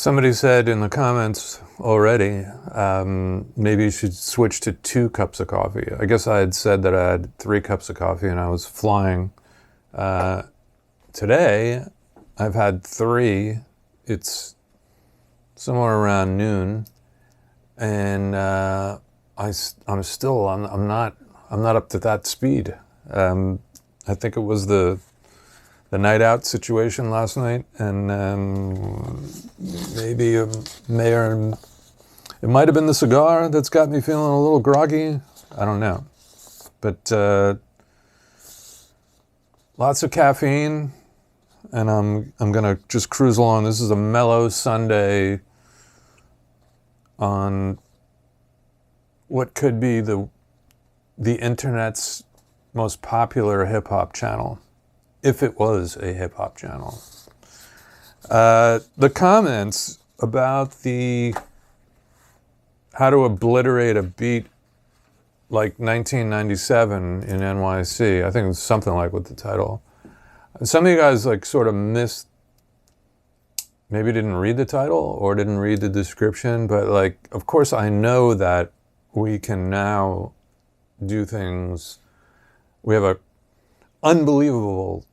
Somebody said in the comments already, maybe you should switch to 2 cups of coffee. I guess I had said that I had 3 cups of coffee and I was flying. Today, I've had 3. It's somewhere around noon, and I'm not up to that speed. I think it was the night out situation last night, and maybe it might have been the cigar that's got me feeling a little groggy. I don't know, but lots of caffeine, and I'm gonna just cruise along. This is a mellow Sunday on what could be the internet's most popular hip hop channel, if it was a hip hop channel. The comments about how to obliterate a beat like 1997 in NYC, I think it's something like with the title. Some of you guys like sort of missed, maybe didn't read the title or didn't read the description, but like, of course I know that we can now do things. We have a unbelievable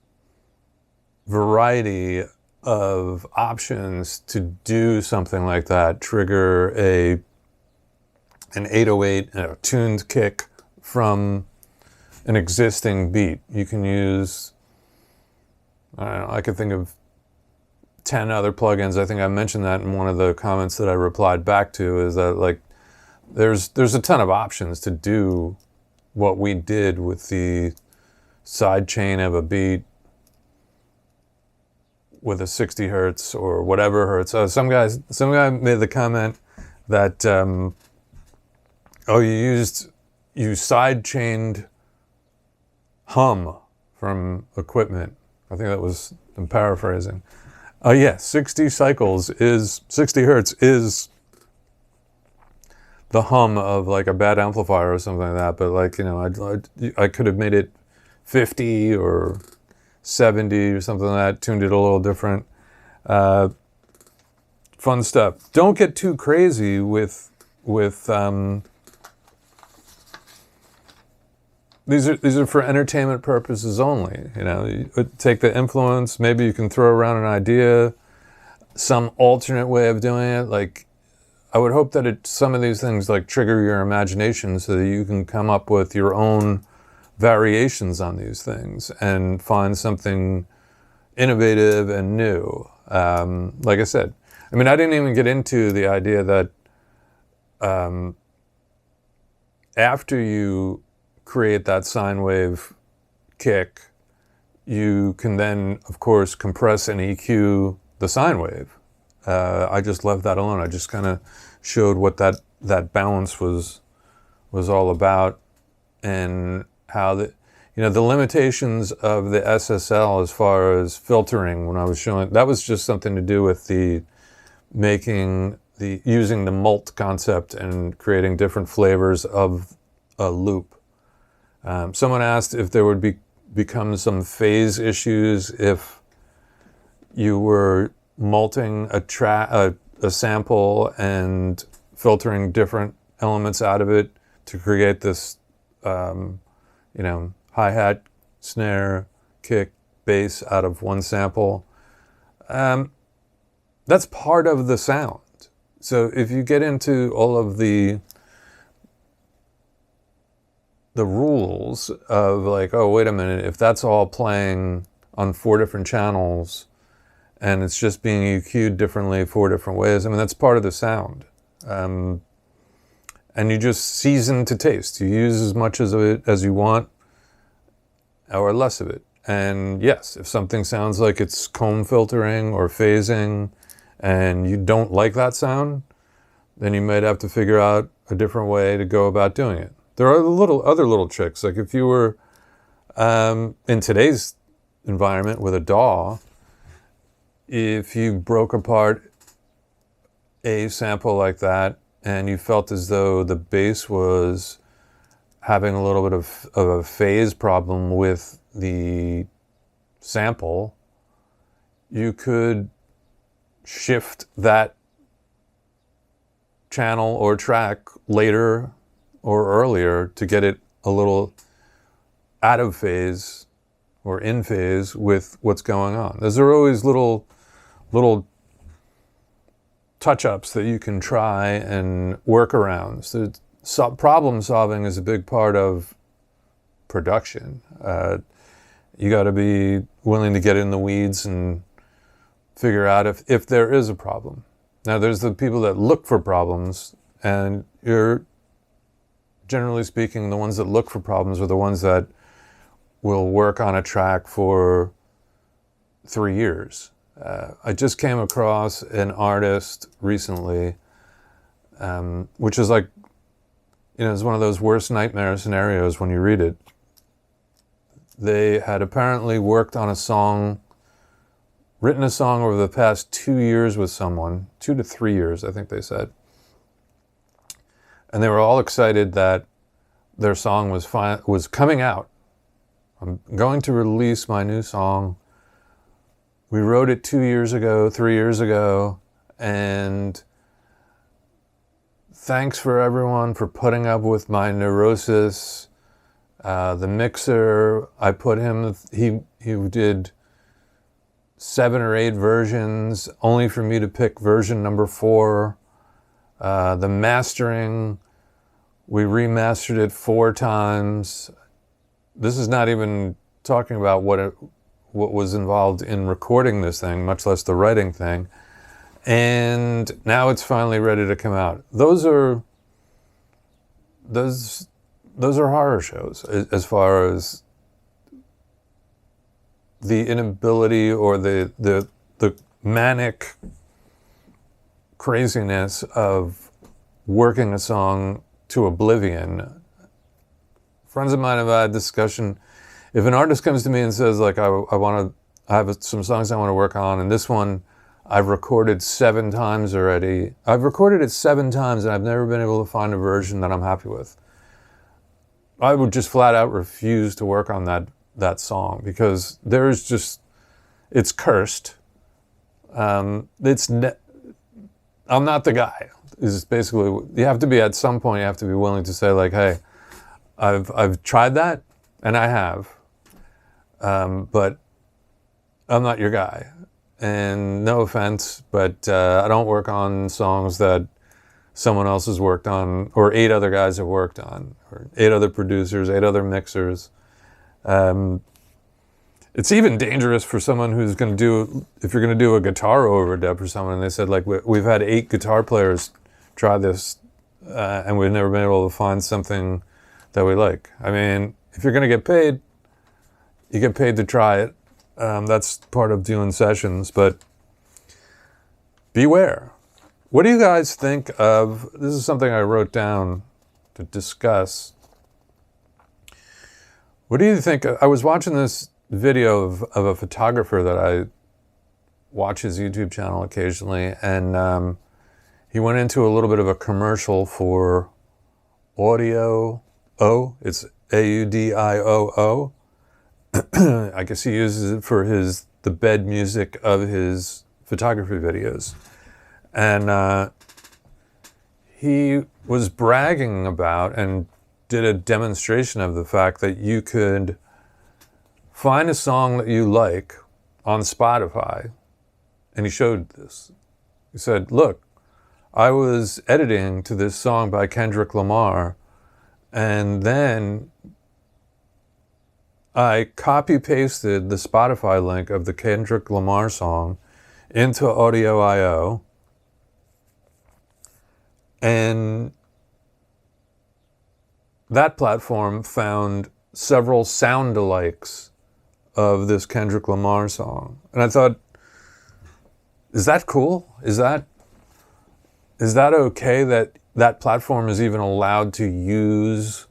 variety of options to do something like that, trigger an 808, a tuned kick from an existing beat. You can use, I don't know, I could think of 10 other plugins. I think I mentioned that in one of the comments that I replied back to, is that like there's a ton of options to do what we did with the side chain of a beat with a 60 hertz or whatever hertz. Some guy made the comment that you side chained hum from equipment. I think that was, I'm paraphrasing. Yeah, 60 hertz is the hum of like a bad amplifier or something like that. But like, you know, I could have made it 50 or 70 or something like that, tuned it a little different. Fun stuff. Don't get too crazy with these are for entertainment purposes only. You know, you take the influence. Maybe you can throw around an idea, some alternate way of doing it. Like, I would hope that some of these things like trigger your imagination so that you can come up with your own variations on these things and find something innovative and new. Like I said, I mean, I didn't even get into the idea that after you create that sine wave kick, you can then, of course, compress and EQ the sine wave. I just left that alone. I just kind of showed what that balance was all about, and how the limitations of the SSL as far as filtering. When I was showing, that was just something to do with using the mult concept and creating different flavors of a loop. Someone asked if there would become some phase issues if you were multing a sample and filtering different elements out of it to create this, hi-hat, snare, kick, bass out of one sample. That's part of the sound. So if you get into all of the rules of like, oh, wait a minute, if that's all playing on 4 different channels and it's just being EQ'd differently 4 different ways, I mean, that's part of the sound. And you just season to taste. You use as much of it as you want or less of it. And yes, if something sounds like it's comb filtering or phasing and you don't like that sound, then you might have to figure out a different way to go about doing it. There are other little tricks. Like if you were in today's environment with a DAW, if you broke apart a sample like that and you felt as though the bass was having a little bit of a phase problem with the sample, you could shift that channel or track later or earlier to get it a little out of phase or in phase with what's going on. Those are always little touch-ups that you can try and workarounds. Problem solving is a big part of production. You got to be willing to get in the weeds and figure out if there is a problem. Now, there's the people that look for problems, and you're, generally speaking, the ones that look for problems are the ones that will work on a track for 3 years. I just came across an artist recently, which is like, it's one of those worst nightmare scenarios when you read it. They had apparently worked on a song, written a song over the past 2 years with someone, 2 to 3 years, I think they said. And they were all excited that their song was coming out. I'm going to release my new song. We wrote it 2 years ago, 3 years ago, and thanks for everyone for putting up with my neurosis. The mixer, I put him, he did 7 or 8 versions, only for me to pick version number 4. The mastering, we remastered it 4 times. This is not even talking about what was involved in recording this thing, much less the writing thing. And now it's finally ready to come out. Those are horror shows as far as the inability or the manic craziness of working a song to oblivion. Friends of mine have had discussion. If an artist comes to me and says, like, I have some songs I want to work on, and this one I've recorded 7 times already. I've recorded it 7 times and I've never been able to find a version that I'm happy with. I would just flat out refuse to work on that song because it's cursed. I'm not the guy. Is basically, you have to be, at some point, you have to be willing to say, like, hey, I've tried that, and I have, but I'm not your guy. And no offense, but I don't work on songs that someone else has worked on, or 8 other guys have worked on, or 8 other producers, 8 other mixers. It's even dangerous for someone who's going to do, if you're going to do a guitar overdub for someone, and they said, like, we've had 8 guitar players try this, and we've never been able to find something that we like. I mean, if you're going to get paid, you get paid to try it. That's part of doing sessions, but beware. What do you guys think of, this is something I wrote down to discuss. What do you think? I was watching this video of a photographer that I watch his YouTube channel occasionally, and he went into a little bit of a commercial for Audio O. It's AUDIOO. I guess he uses it for the bed music of his photography videos. And he was bragging about and did a demonstration of the fact that you could find a song that you like on Spotify. And he showed this. He said, look, I was editing to this song by Kendrick Lamar, and then I copy-pasted the Spotify link of the Kendrick Lamar song into Audio.io, and that platform found several sound-alikes of this Kendrick Lamar song. And I thought, is that cool? Is that okay that that platform is even allowed to use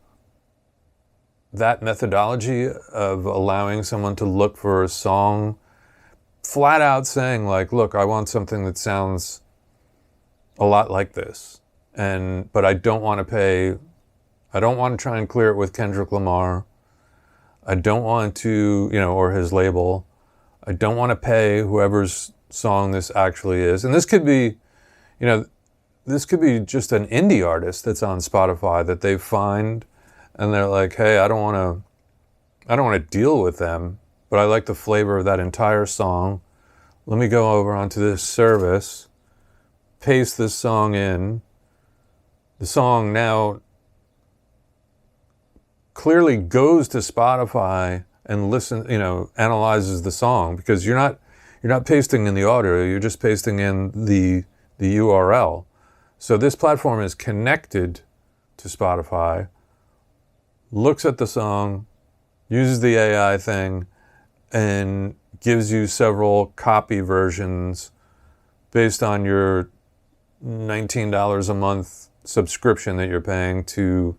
that methodology of allowing someone to look for a song, flat out saying, like, look, I want something that sounds a lot like this, but I don't want to pay, I don't want to try and clear it with Kendrick Lamar. I don't want to, or his label. I don't want to pay whoever's song this actually is. And this could be, this could be just an indie artist that's on Spotify that they find, and they're like, hey, I don't want to deal with them, but I like the flavor of that entire song. Let me go over onto this service, paste this song in. The song now clearly goes to Spotify and analyzes the song, because you're not pasting in the audio, you're just pasting in the URL. So this platform is connected to Spotify, looks at the song, uses the AI thing, and gives you several copy versions based on your $19 a month subscription that you're paying to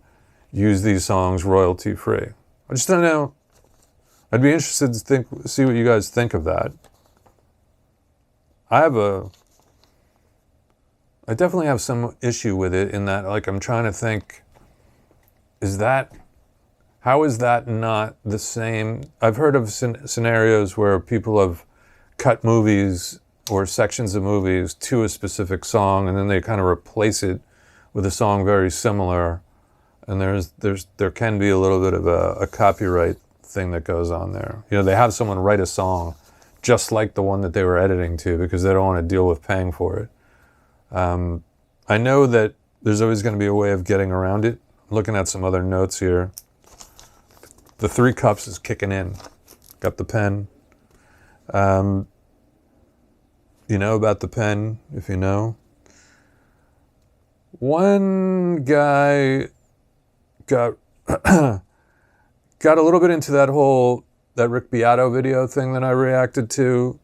use these songs royalty free. I just don't know. I'd be interested to see what you guys think of that. I definitely have some issue with it, in that, like, I'm trying to think, how is that not the same? I've heard of scenarios where people have cut movies or sections of movies to a specific song, and then they kind of replace it with a song very similar. And there can be a little bit of a copyright thing that goes on there. They have someone write a song just like the one that they were editing to, because they don't want to deal with paying for it. I know that there's always going to be a way of getting around it. I'm looking at some other notes here. The 3 cups is kicking in. Got the pen. You know about the pen, if you know. One guy got a little bit into that Rick Beato video thing that I reacted to.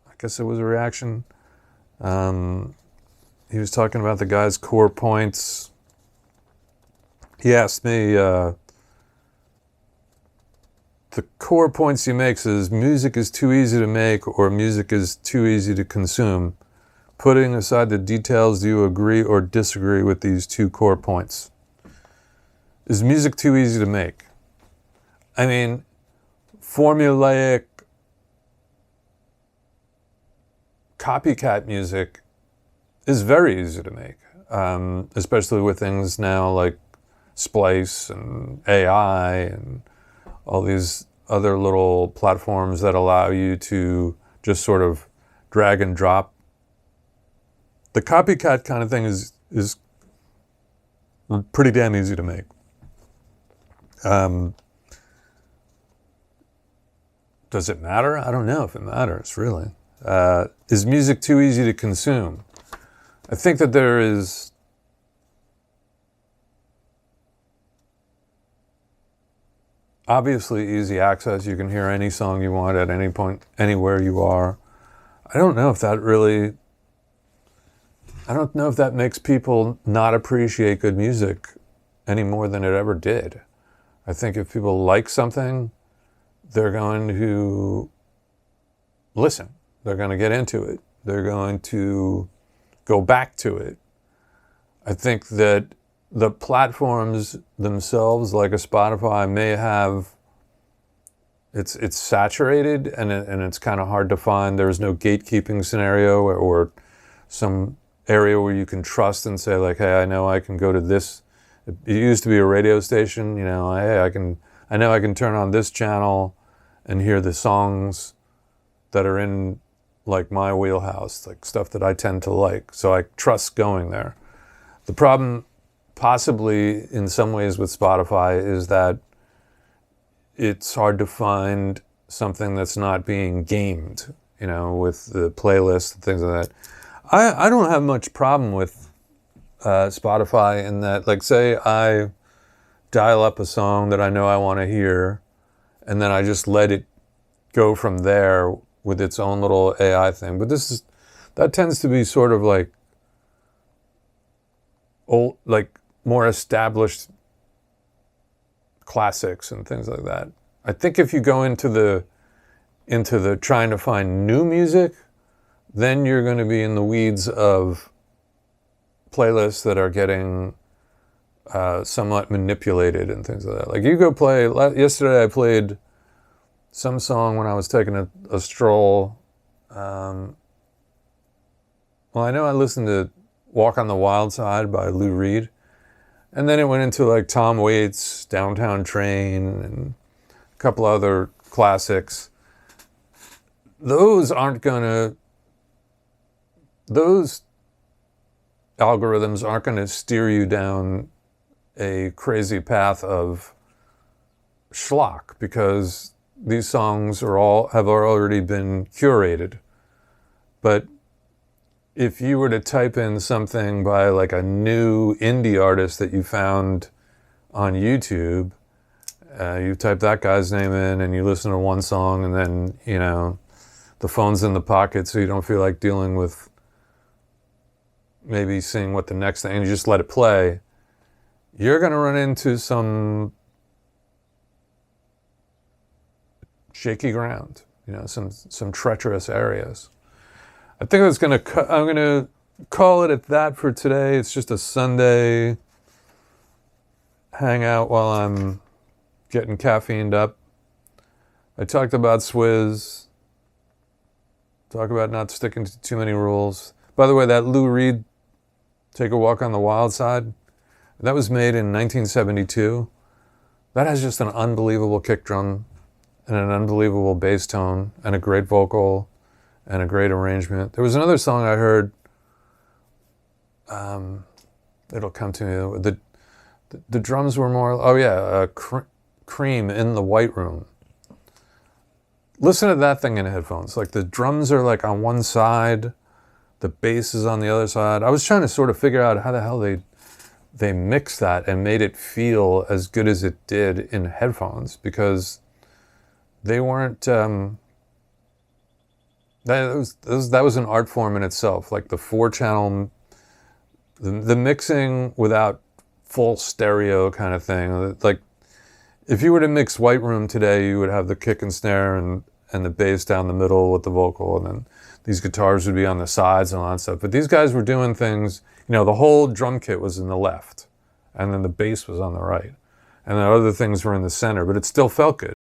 I guess it was a reaction. He was talking about the guy's core points. He asked me, the core points he makes is music is too easy to make or music is too easy to consume. Putting aside the details, do you agree or disagree with these 2 core points? Is music too easy to make? I mean, formulaic copycat music is very easy to make, especially with things now like Splice and AI and all these other little platforms that allow you to just sort of drag and drop. The copycat kind of thing is pretty damn easy to make. Does it matter? I don't know if it matters, really. Is music too easy to consume? I think that there is obviously easy access. You can hear any song you want at any point, anywhere you are. I don't know if that makes people not appreciate good music any more than it ever did. I think if people like something, they're going to listen. They're going to get into it. They're going to go back to it. I think that the platforms themselves, like a Spotify, may have, it's saturated and it's kind of hard to find. There's no gatekeeping scenario or some area where you can trust and say, like, hey, I know I can go to this. It used to be a radio station, hey, I know I can turn on this channel and hear the songs that are in, like, my wheelhouse, like stuff that I tend to like. So I trust going there. The problem possibly in some ways with Spotify is that it's hard to find something that's not being gamed, with the playlist and things like that. I don't have much problem with Spotify in that, like, say I dial up a song that I know I want to hear, and then I just let it go from there with its own little AI thing. But that tends to be sort of like old, like more established classics and things like that. I think if you go into the trying to find new music, then you're going to be in the weeds of playlists that are getting somewhat manipulated and things like that. Like, you go play, yesterday I played some song when I was taking a stroll. Well, I know I listened to Walk on the Wild Side by Lou Reed. And then it went into like Tom Waits, Downtown Train, and a couple other classics. Those algorithms aren't going to steer you down a crazy path of schlock, because these songs have already been curated. But if you were to type in something by like a new indie artist that you found on YouTube, you type that guy's name in and you listen to one song, and then, you know, the phone's in the pocket so you don't feel like dealing with maybe seeing what the next thing, and you just let it play, you're going to run into some shaky ground, you know, some treacherous areas. I think I'm going to call it at that for today. It's just a Sunday hangout while I'm getting caffeined up. I talked about Swizz. Talk about not sticking to too many rules. By the way, that Lou Reed, Take a Walk on the Wild Side, that was made in 1972. That has just an unbelievable kick drum and an unbelievable bass tone and a great vocal and a great arrangement. There was another song I heard, it'll come to me, the drums were more, Cream in the White Room. Listen to that thing in headphones. Like, the drums are like on one side, the bass is on the other side. I was trying to sort of figure out how the hell they mixed that and made it feel as good as it did in headphones, because they weren't, that was an art form in itself. Like the 4-channel, the mixing without full stereo kind of thing. Like, if you were to mix White Room today, you would have the kick and snare and the bass down the middle with the vocal, and then these guitars would be on the sides and all that stuff. But these guys were doing things, you know, the whole drum kit was in the left, and then the bass was on the right, and then other things were in the center, but it still felt good.